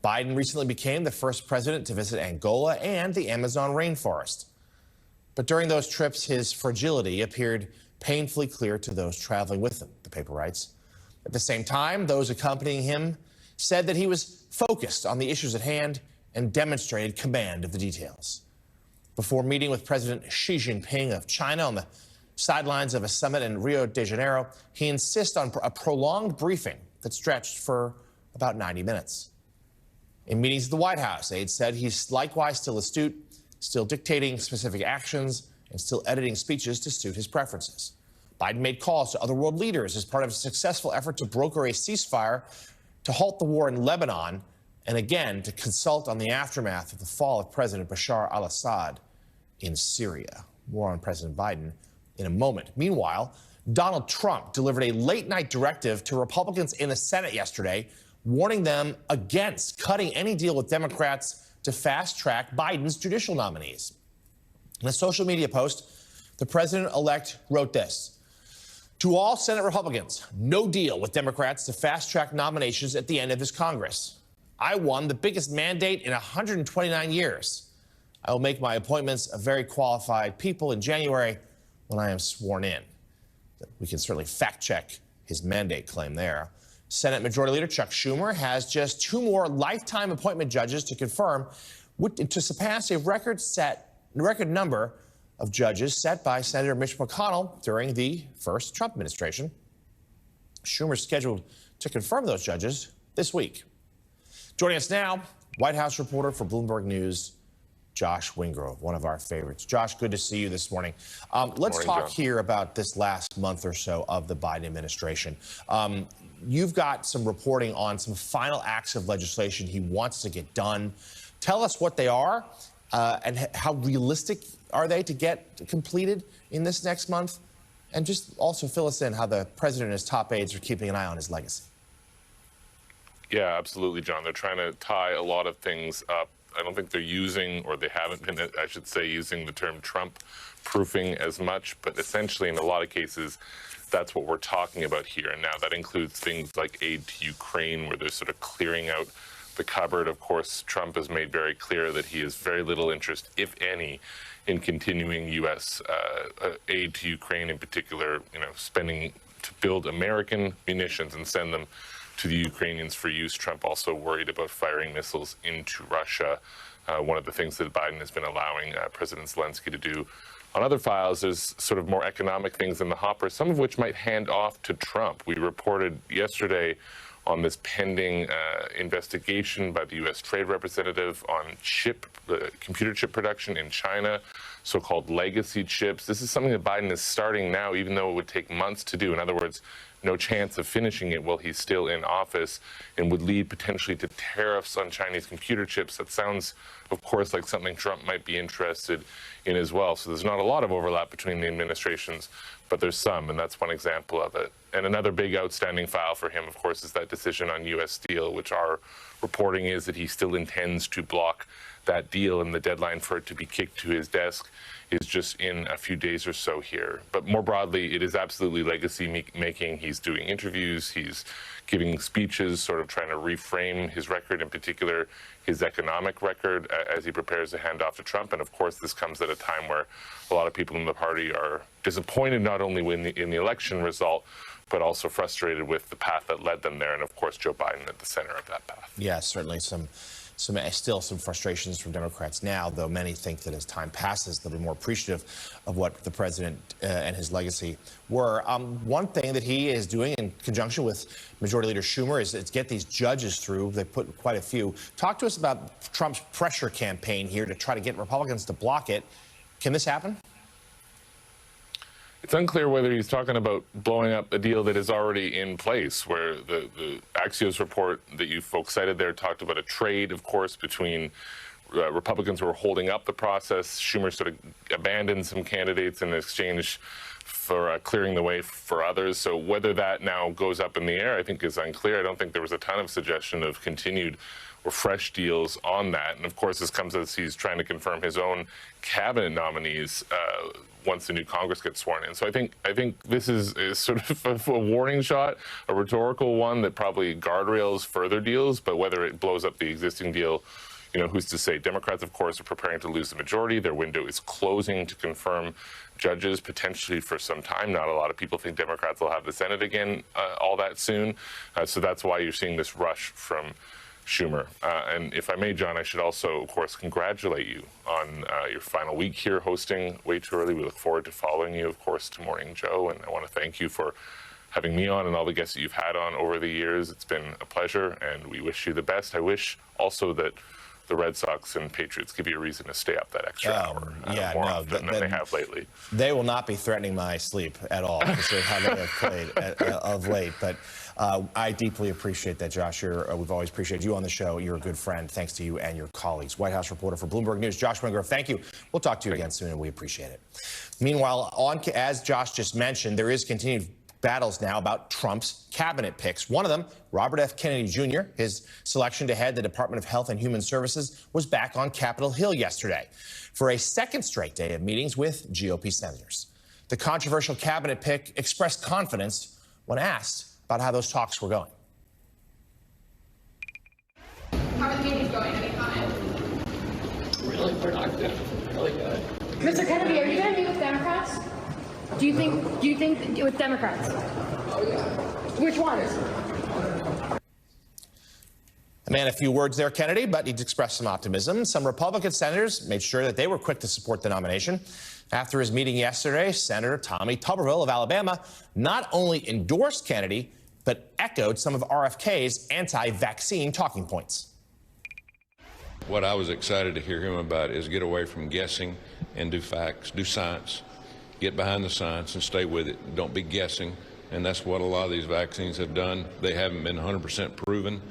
Biden recently became the first president to visit Angola and the Amazon rainforest. But during those trips, his fragility appeared painfully clear to those traveling with him, the paper writes. At the same time, those accompanying him said that he was focused on the issues at hand and demonstrated command of the details. Before meeting with President Xi Jinping of China on the sidelines of a summit in Rio de Janeiro, he insists on a prolonged briefing that stretched for about 90 minutes. In meetings at the White House, aides said he's likewise still astute, still dictating specific actions, and still editing speeches to suit his preferences. Biden made calls to other world leaders as part of a successful effort to broker a ceasefire, to halt the war in Lebanon, and again to consult on the aftermath of the fall of President Bashar al-Assad in Syria. More on President Biden in a moment. Meanwhile, Donald Trump delivered a late-night directive to Republicans in the Senate yesterday, warning them against cutting any deal with Democrats to fast-track Biden's judicial nominees. In a social media post, the president-elect wrote this: "To all Senate Republicans, no deal with Democrats to fast-track nominations at the end of this Congress. I won the biggest mandate in 129 years. I will make my appointments of very qualified people in January when I am sworn in." We can certainly fact-check his mandate claim there. Senate Majority Leader Chuck Schumer has just 2 more lifetime appointment judges to confirm, to surpass a record number of judges set by Senator Mitch McConnell during the first Trump administration. Schumer's scheduled to confirm those judges this week. Joining us now, White House reporter for Bloomberg News, Josh Wingrove, one of our favorites. Josh, good to see you this morning. Let's talk here about this last month or so of the Biden administration. You've got some reporting on some final acts of legislation he wants to get done. Tell us what they are and how realistic are they to get completed in this next month? And just also fill us in how the president and his top aides are keeping an eye on his legacy. Yeah, absolutely, John. They're trying to tie a lot of things up. I don't think they're using, or they haven't been, I should say, using the term Trump proofing as much, but essentially in a lot of cases, that's what we're talking about here. And now that includes things like aid to Ukraine, where they're sort of clearing out the cupboard. Of course, Trump has made very clear that he has very little interest, if any, in continuing U.S. Aid to Ukraine, in particular, spending to build American munitions and send them to the Ukrainians for use. Trump also worried about firing missiles into Russia. One of the things that Biden has been allowing President Zelensky to do. On other files, there's sort of more economic things in the hopper, some of which might hand off to Trump. We reported yesterday on this pending investigation by the U.S. Trade Representative on computer chip production in China, so-called legacy chips. This is something that Biden is starting now, even though it would take months to do. In other words, no chance of finishing it while he's still in office, and would lead potentially to tariffs on Chinese computer chips. That sounds, of course, like something Trump might be interested in as well. So there's not a lot of overlap between the administrations, but there's some, and that's one example of it. And another big outstanding file for him, of course, is that decision on U.S. Steel, which our reporting is that he still intends to block that deal, and the deadline for it to be kicked to his desk is just in a few days or so here. But more broadly, it is absolutely legacy making. He's doing interviews, he's giving speeches, sort of trying to reframe his record, in particular his economic record, as he prepares to hand off to Trump. And of course, this comes at a time where a lot of people in the party are disappointed not only in the election result, but also frustrated with the path that led them there. And of course, Joe Biden at the center of that path. Yeah, certainly still some frustrations from Democrats now, though many think that as time passes, they'll be more appreciative of what the president and his legacy were. One thing that he is doing in conjunction with Majority Leader Schumer is get these judges through. They put quite a few. Talk to us about Trump's pressure campaign here to try to get Republicans to block it. Can this happen? It's unclear whether he's talking about blowing up a deal that is already in place, where the Axios report that you folks cited there talked about a trade, of course, between Republicans who are holding up the process. Schumer sort of abandoned some candidates in exchange for clearing the way for others. So whether that now goes up in the air, I think is unclear. I don't think there was a ton of suggestion of continued or fresh deals on that. And of course, this comes as he's trying to confirm his own cabinet nominees once the new Congress gets sworn in. So I think this is sort of a warning shot, a rhetorical one that probably guardrails further deals, but whether it blows up the existing deal, you know, who's to say? Democrats, of course, are preparing to lose the majority. Their window is closing to confirm judges potentially for some time. Not a lot of people think Democrats will have the Senate again all that soon. So that's why you're seeing this rush from Schumer. And if I may, John, I should also, of course, congratulate you on your final week here hosting Way Too Early. We look forward to following you, of course, to Morning Joe. And I want to thank you for having me on and all the guests that you've had on over the years. It's been a pleasure, and we wish you the best. I wish also that the Red Sox and Patriots give you a reason to stay up that extra hour more often than they have lately. They will not be threatening my sleep at all because of how they have played of late. But I deeply appreciate that, Josh. We've always appreciated you on the show. You're a good friend. Thanks to you and your colleagues. White House reporter for Bloomberg News, Josh Wingrove, thank you. We'll talk to you again soon, and we appreciate it. Meanwhile, as Josh just mentioned, there is continued battles now about Trump's cabinet picks. One of them, Robert F. Kennedy Jr., his selection to head the Department of Health and Human Services, was back on Capitol Hill yesterday for a second straight day of meetings with GOP senators. The controversial cabinet pick expressed confidence when asked about how those talks were going. How are the meetings going? Any comment? Really productive. Really good. Mr. Kennedy, are you going to meet with Democrats? Do you think with Democrats? Oh, yeah. Which ones? A man, a few words there, Kennedy, but he'd expressed some optimism. Some Republican senators made sure that they were quick to support the nomination. After his meeting yesterday, Senator Tommy Tuberville of Alabama not only endorsed Kennedy, but echoed some of RFK's anti-vaccine talking points. What I was excited to hear him about is get away from guessing and do facts, do science. Get behind the science and stay with it. Don't be guessing. And that's what a lot of these vaccines have done. They haven't been 100% proven.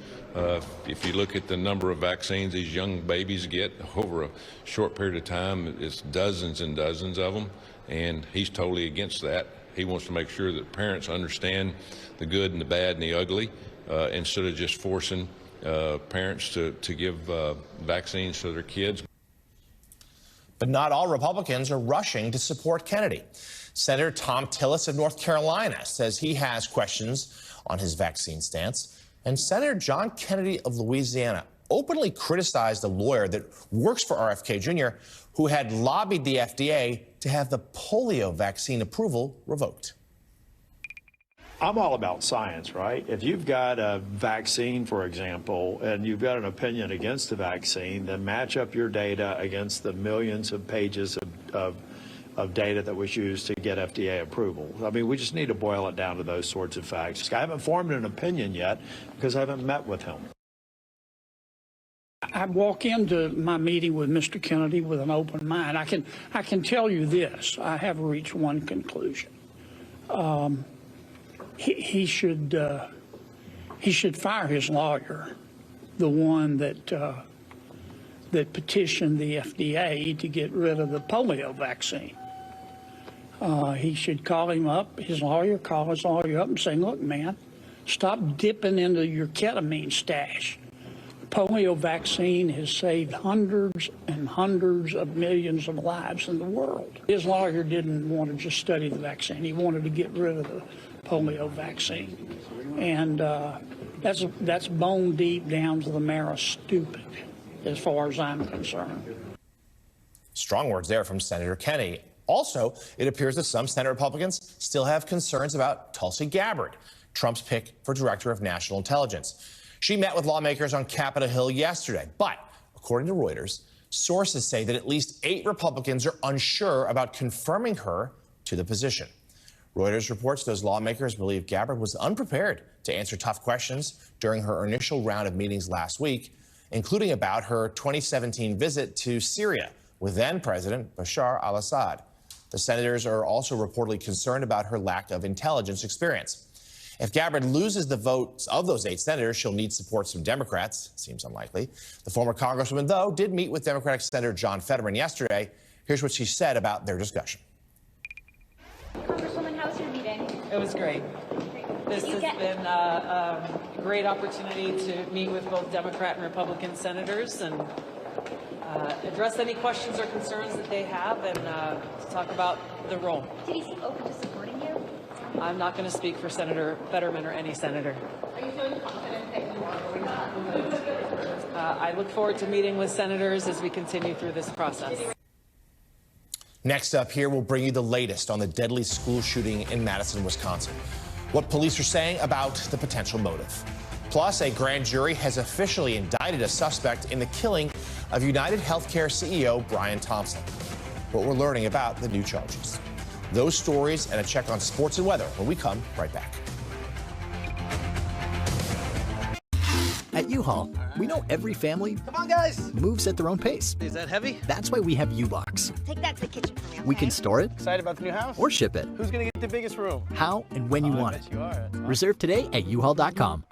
If you look at the number of vaccines these young babies get over a short period of time, it's dozens and dozens of them. And he's totally against that. He wants to make sure that parents understand the good and the bad and the ugly instead of just forcing parents to give vaccines to their kids. But not all Republicans are rushing to support Kennedy. Senator Tom Tillis of North Carolina says he has questions on his vaccine stance. And Senator John Kennedy of Louisiana openly criticized a lawyer that works for RFK Jr., who had lobbied the FDA to have the polio vaccine approval revoked. I'm all about science, right? If you've got a vaccine, for example, and you've got an opinion against the vaccine, then match up your data against the millions of pages of data that was used to get FDA approval. I mean, we just need to boil it down to those sorts of facts. I haven't formed an opinion yet because I haven't met with him. I walk into my meeting with Mr. Kennedy with an open mind. I can tell you this. I have reached one conclusion. He should fire his lawyer, the one that petitioned the FDA to get rid of the polio vaccine. He should call him up, call his lawyer up and say, look, man, stop dipping into your ketamine stash. The polio vaccine has saved hundreds and hundreds of millions of lives in the world. His lawyer didn't want to just study the vaccine. He wanted to get rid of the polio vaccine. And that's bone deep down to the marrow stupid, as far as I'm concerned. Strong words there from Senator Kennedy. Also, it appears that some Senate Republicans still have concerns about Tulsi Gabbard, Trump's pick for Director of National Intelligence. She met with lawmakers on Capitol Hill yesterday, but according to Reuters, sources say that at least 8 Republicans are unsure about confirming her to the position. Reuters reports those lawmakers believe Gabbard was unprepared to answer tough questions during her initial round of meetings last week, including about her 2017 visit to Syria with then-President Bashar al-Assad. The senators are also reportedly concerned about her lack of intelligence experience. If Gabbard loses the votes of those 8 senators, she'll need support from Democrats. Seems unlikely. The former congresswoman, though, did meet with Democratic Senator John Fetterman yesterday. Here's what she said about their discussion. It was great. This has been a great opportunity to meet with both Democrat and Republican senators and address any questions or concerns that they have and to talk about the role. Did he seem open to supporting you? I'm not going to speak for Senator Fetterman or any senator. Are you feeling confident that you are going to? I look forward to meeting with senators as we continue through this process. Next up here, we'll bring you the latest on the deadly school shooting in Madison, Wisconsin. What police are saying about the potential motive. Plus, a grand jury has officially indicted a suspect in the killing of United Healthcare CEO Brian Thompson. What we're learning about the new charges. Those stories and a check on sports and weather when we come right back. At U-Haul, we know every family Come on, guys. moves at their own pace. Is that heavy? That's why we have U-Box. Take that to the kitchen for me, okay? We can store it Excited about the new house? or ship it, Who's gonna get the biggest room? how and when you I want it. bet you are. Reserve today at uhaul.com.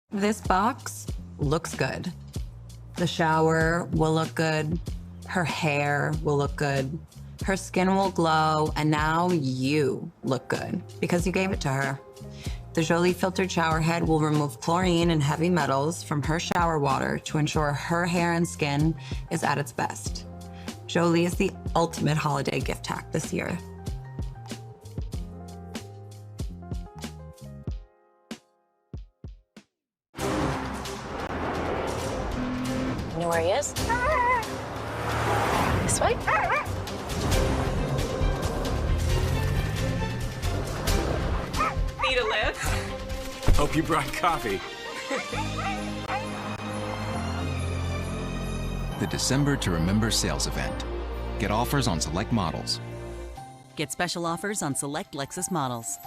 This box looks good. The shower will look good. Her hair will look good. Her skin will glow. And now you look good because you gave it to her. The Jolie filtered shower head will remove chlorine and heavy metals from her shower water to ensure her hair and skin is at its best. Jolie is the ultimate holiday gift hack this year. You know where he is? This way? Need a lift? Hope you brought coffee. The December to Remember sales event. Get offers on select models. Get special offers on select Lexus models.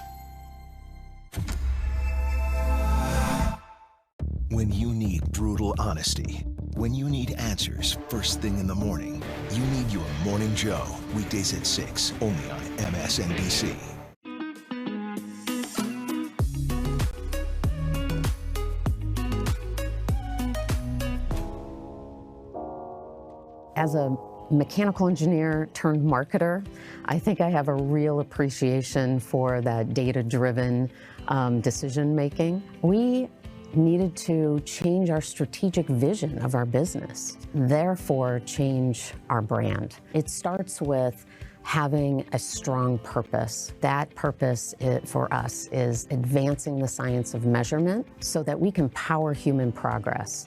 When you need brutal honesty, when you need answers first thing in the morning, you need your Morning Joe. Weekdays at 6, only on MSNBC. As a mechanical engineer turned marketer, I think I have a real appreciation for that data-driven decision making. We needed to change our strategic vision of our business, therefore change our brand. It starts with having a strong purpose. That purpose for us is advancing the science of measurement so that we can power human progress.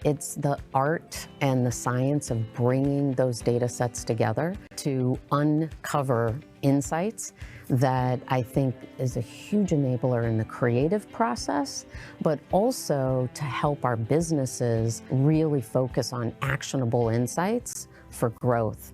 It's the art and the science of bringing those data sets together to uncover insights that I think is a huge enabler in the creative process, but also to help our businesses really focus on actionable insights for growth.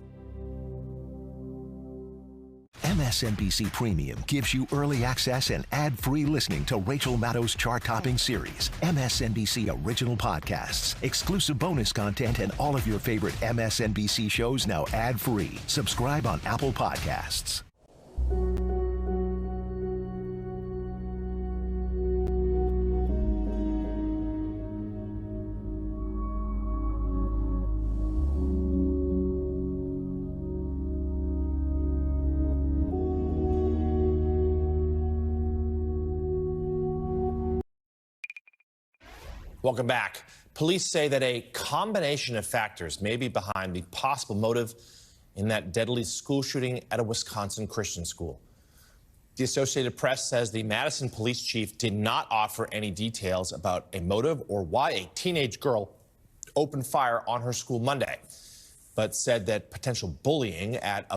MSNBC Premium gives you early access and ad-free listening to Rachel Maddow's chart-topping series, MSNBC Original Podcasts, exclusive bonus content, and all of your favorite MSNBC shows now ad-free. Subscribe on Apple Podcasts. Welcome back. Police say that a combination of factors may be behind the possible motive in that deadly school shooting at a Wisconsin Christian school. The Associated Press says the Madison police chief did not offer any details about a motive or why a teenage girl opened fire on her school Monday, but said that potential bullying at a